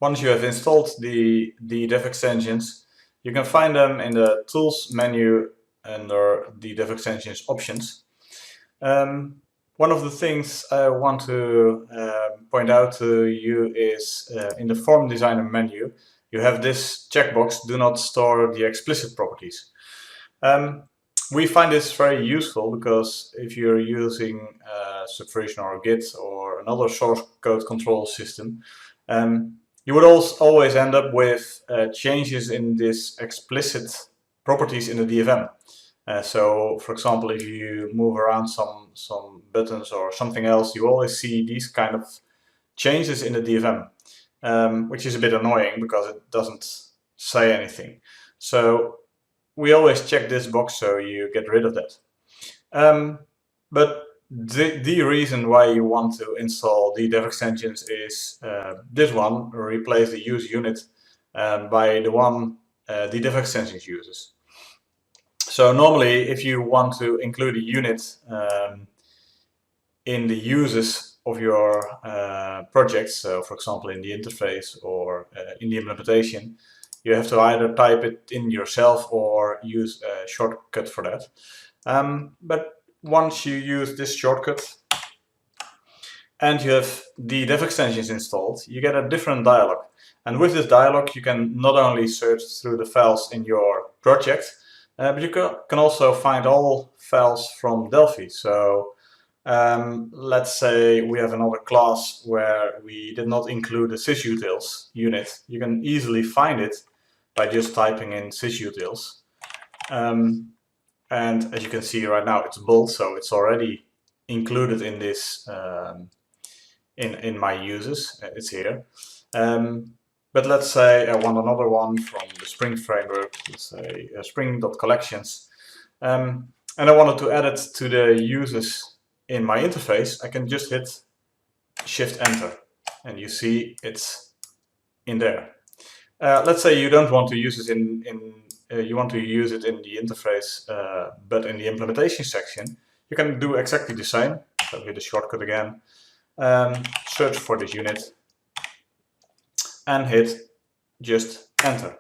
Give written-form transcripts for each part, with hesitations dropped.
Once you have installed the DDevExtensions, you can find them in the Tools menu under the DDevExtensions options. One of the things I want to point out to you is in the Form Designer menu, you have this checkbox, do not store the explicit properties. We find this very useful because if you're using Subversion or Git or another source code control system, you would also always end up with changes in this explicit properties in the DFM. So, for example, if you move around some buttons or something else, you always see these kind of changes in the DFM, which is a bit annoying because it doesn't say anything. So we always check this box so you get rid of that. But the reason why you want to install the DDevExtensions is this one, replace the use unit by the one the DDevExtensions uses. So normally if you want to include a unit in the uses of your project, so for example in the interface or in the implementation, you have to either type it in yourself or use a shortcut for that. But once you use this shortcut and you have the DDevExtensions installed, you get a different dialog. And with this dialog, you can not only search through the files in your project, but you can also find all files from Delphi. So let's say we have another class where we did not include a sysutils unit. You can easily find it by just typing in sysutils. And as you can see right now, it's bold, so it's already included in this in my uses. It's here. But let's say I want another one from the Spring framework. Let's say spring.collections, and I wanted to add it to the uses in my interface. I can just hit Shift Enter, and you see it's in there. Let's say you don't want to use it you want to use it in the interface, but in the implementation section, you can do exactly the same. So hit the shortcut again, search for this unit, and hit just Enter.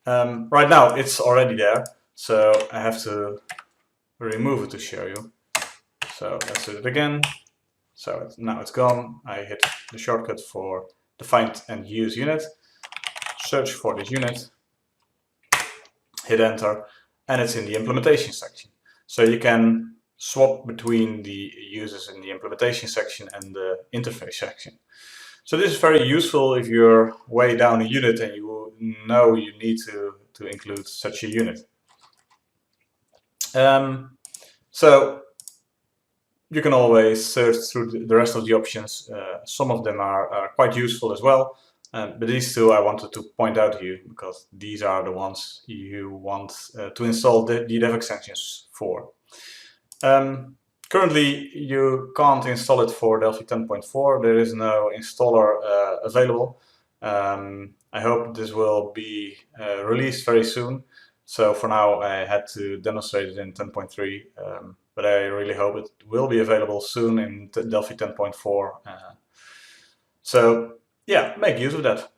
Right now it's already there, so I have to remove it to show you. So let's do it again. So now it's gone. I hit the shortcut for the find and use unit, search for this unit, hit Enter, and it's in the implementation section. So you can swap between the users in the implementation section and the interface section. So this is very useful if you're way down a unit and you know you need to include such a unit. So you can always search through the rest of the options. Some of them are quite useful as well. But these two I wanted to point out to you because these are the ones you want to install the DDevExtensions for. Currently you can't install it for Delphi 10.4. There is no installer available. I hope this will be released very soon. So for now I had to demonstrate it in 10.3, but I really hope it will be available soon in Delphi 10.4. So yeah, make use of that.